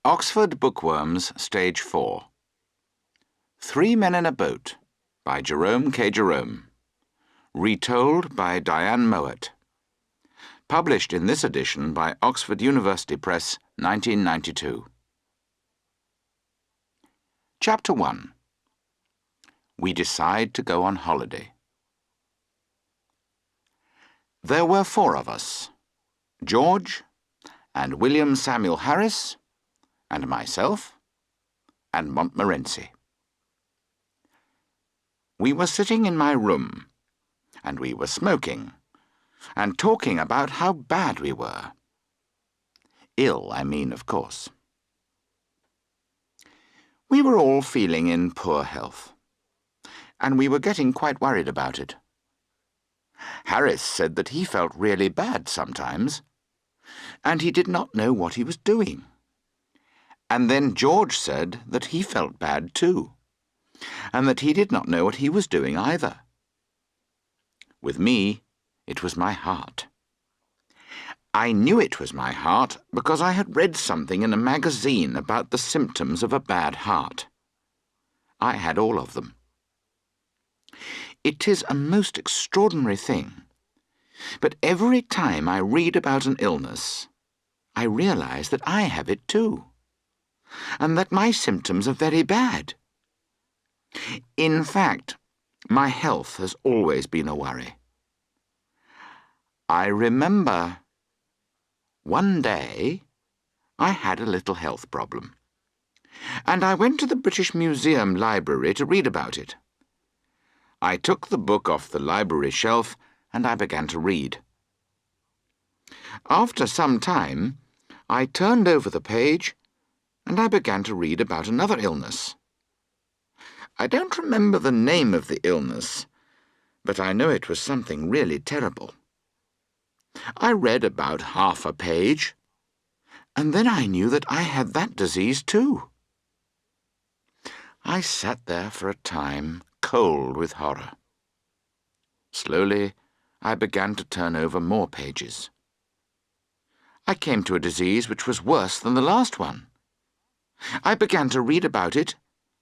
Oxford Bookworms, Stage 4. Three Men in a Boat, by Jerome K. Jerome. Retold by Diane Mowat. Published in this edition by Oxford University Press, 1992. Chapter 1. We decide to go on holiday. There were four of us: George, and William Samuel Harris, and myself, and Montmorency. We were sitting in my room, and we were smoking, and talking about how bad we were. Ill, I mean, of course. We were all feeling in poor health, and we were getting quite worried about it. Harris said that he felt really bad sometimes, and he did not know what he was doing. And then George said that he felt bad too, and that he did not know what he was doing either. With me, it was my heart. I knew it was my heart because I had read something in a magazine about the symptoms of a bad heart. I had all of them. It is a most extraordinary thing, but every time I read about an illness, I realize that I have it too, and that my symptoms are very bad. In fact, my health has always been a worry. I remember one day I had a little health problem, and I went to the British Museum library to read about it. I took the book off the library shelf and I began to read. After some time, I turned over the page and I began to read about another illness. I don't remember the name of the illness, but I know it was something really terrible. I read about half a page, and then I knew that I had that disease too. I sat there for a time, cold with horror. Slowly, I began to turn over more pages. I came to a disease which was worse than the last one. I began to read about it,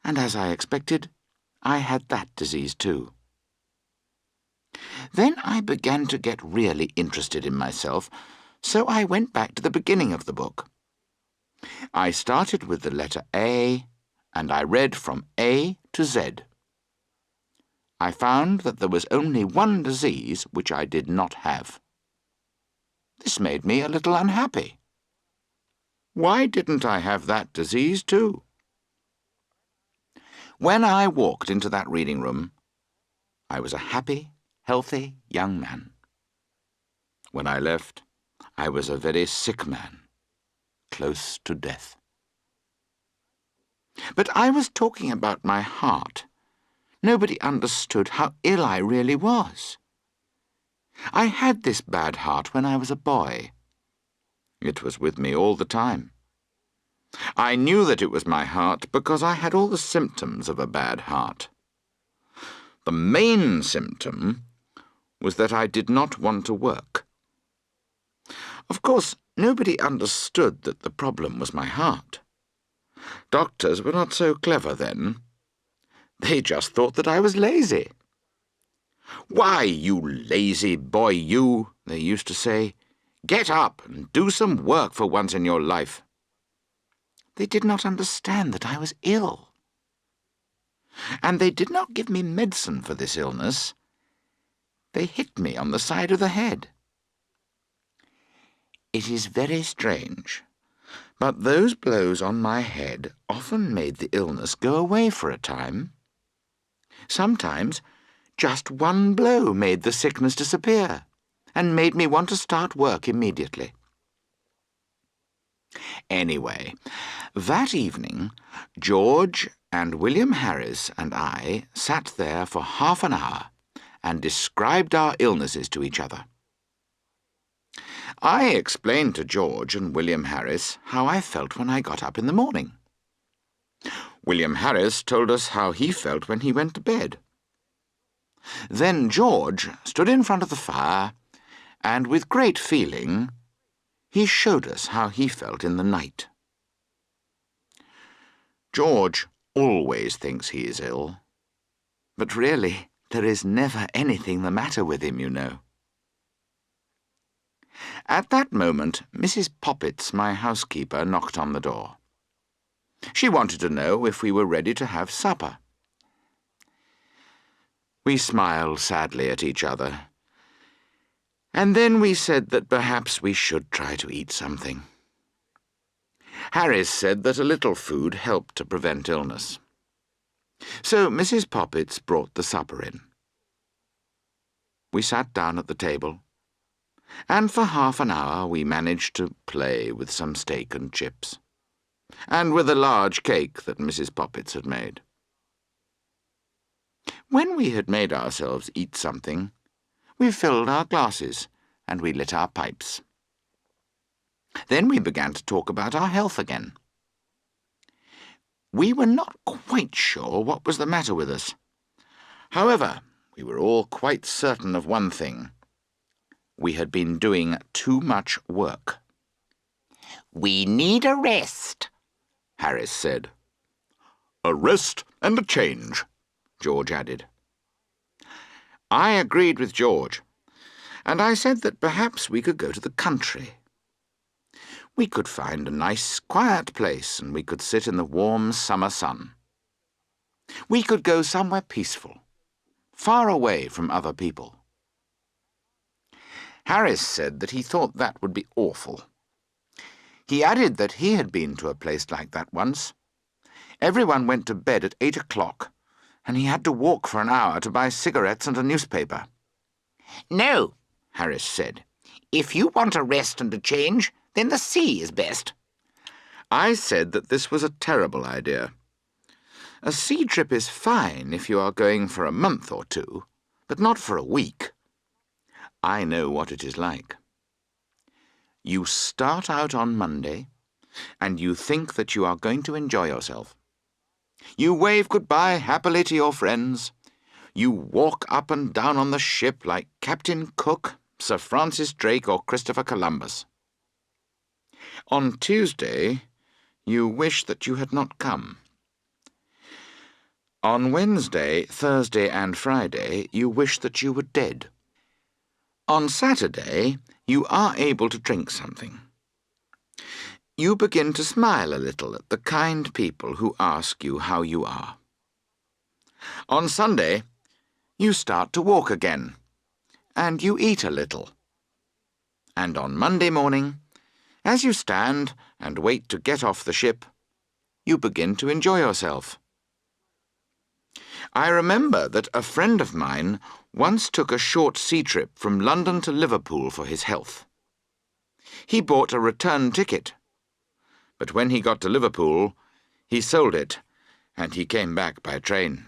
and as I expected, I had that disease too. Then I began to get really interested in myself, so I went back to the beginning of the book. I started with the letter A, and I read from A to Z. I found that there was only one disease which I did not have. This made me a little unhappy. Why didn't I have that disease too? When I walked into that reading room, I was a happy, healthy young man. When I left, I was a very sick man, close to death. But I was talking about my heart. Nobody understood how ill I really was. I had this bad heart when I was a boy. It was with me all the time. I knew that it was my heart because I had all the symptoms of a bad heart. The main symptom was that I did not want to work. Of course, nobody understood that the problem was my heart. Doctors were not so clever then. They just thought that I was lazy. "Why, you lazy boy, you," they used to say. "Get up and do some work for once in your life." They did not understand that I was ill. And they did not give me medicine for this illness. They hit me on the side of the head. It is very strange, but those blows on my head often made the illness go away for a time. Sometimes just one blow made the sickness disappear and made me want to start work immediately. Anyway, that evening, George and William Harris and I sat there for half an hour and described our illnesses to each other. I explained to George and William Harris how I felt when I got up in the morning. William Harris told us how he felt when he went to bed. Then George stood in front of the fire, and with great feeling, he showed us how he felt in the night. George always thinks he is ill. But really, there is never anything the matter with him, you know. At that moment, Mrs. Poppets, my housekeeper, knocked on the door. She wanted to know if we were ready to have supper. We smiled sadly at each other, and then we said that perhaps we should try to eat something. Harris said that a little food helped to prevent illness. So Mrs. Poppets brought the supper in. We sat down at the table, and for half an hour we managed to play with some steak and chips, and with a large cake that Mrs. Poppets had made. When we had made ourselves eat something, we filled our glasses and we lit our pipes. Then we began to talk about our health again. We were not quite sure what was the matter with us. However, we were all quite certain of one thing. We had been doing too much work. "We need a rest," Harris said. "A rest and a change," George added. I agreed with George, and I said that perhaps we could go to the country. We could find a nice, quiet place, and we could sit in the warm summer sun. We could go somewhere peaceful, far away from other people. Harris said that he thought that would be awful. He added that he had been to a place like that once. Everyone went to bed at 8 o'clock, and he had to walk for an hour to buy cigarettes and a newspaper. "No," Harris said. "If you want a rest and a change, then the sea is best." I said that this was a terrible idea. A sea trip is fine if you are going for a month or two, but not for a week. I know what it is like. You start out on Monday, and you think that you are going to enjoy yourself. You wave goodbye happily to your friends. You walk up and down on the ship like Captain Cook, Sir Francis Drake, or Christopher Columbus. On Tuesday, you wish that you had not come. On Wednesday, Thursday, and Friday, you wish that you were dead. On Saturday, you are able to drink something. You begin to smile a little at the kind people who ask you how you are. On Sunday, you start to walk again, and you eat a little. And on Monday morning, as you stand and wait to get off the ship, you begin to enjoy yourself. I remember that a friend of mine once took a short sea trip from London to Liverpool for his health. He bought a return ticket, but when he got to Liverpool, he sold it, and he came back by train.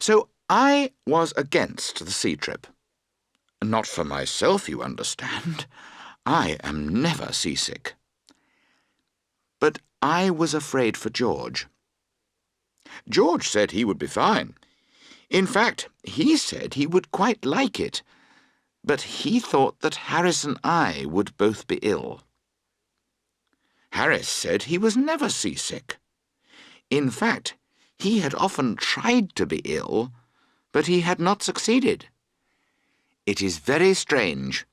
So I was against the sea trip. Not for myself, you understand. I am never seasick. But I was afraid for George. George said he would be fine. In fact, he said he would quite like it, but he thought that Harris and I would both be ill. Harris said he was never seasick. In fact, he had often tried to be ill, but he had not succeeded. It is very strange,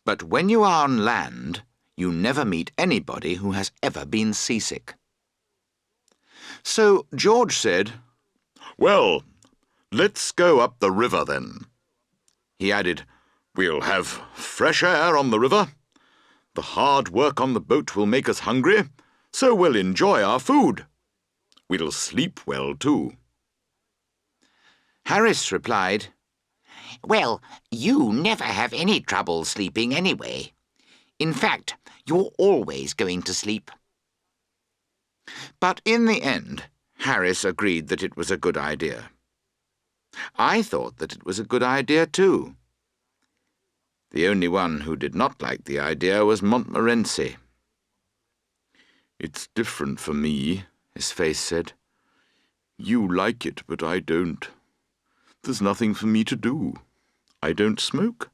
but when you are on land, you never meet anybody who has ever been seasick. So George said, "Well, let's go up the river then." He added, "We'll have fresh air on the river. The hard work on the boat will make us hungry, so we'll enjoy our food. We'll sleep well too." Harris replied, "Well, you never have any trouble sleeping anyway. In fact, you're always going to sleep." But in the end, Harris agreed that it was a good idea. I thought that it was a good idea too. The only one who did not like the idea was Montmorency. "It's different for me," his face said. "You like it, but I don't. There's nothing for me to do. I don't smoke.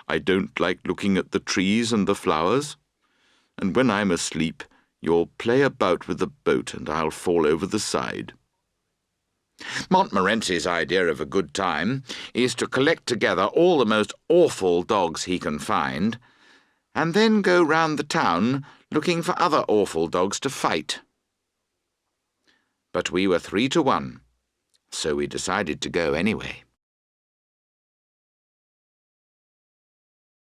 I don't like looking at the trees and the flowers. And when I'm asleep, You'll play about with the boat and I'll fall over the side. Montmorency's idea of a good time is to collect together all the most awful dogs he can find, and then go round the town looking for other awful dogs to fight. But we were 3-1, so we decided to go anyway.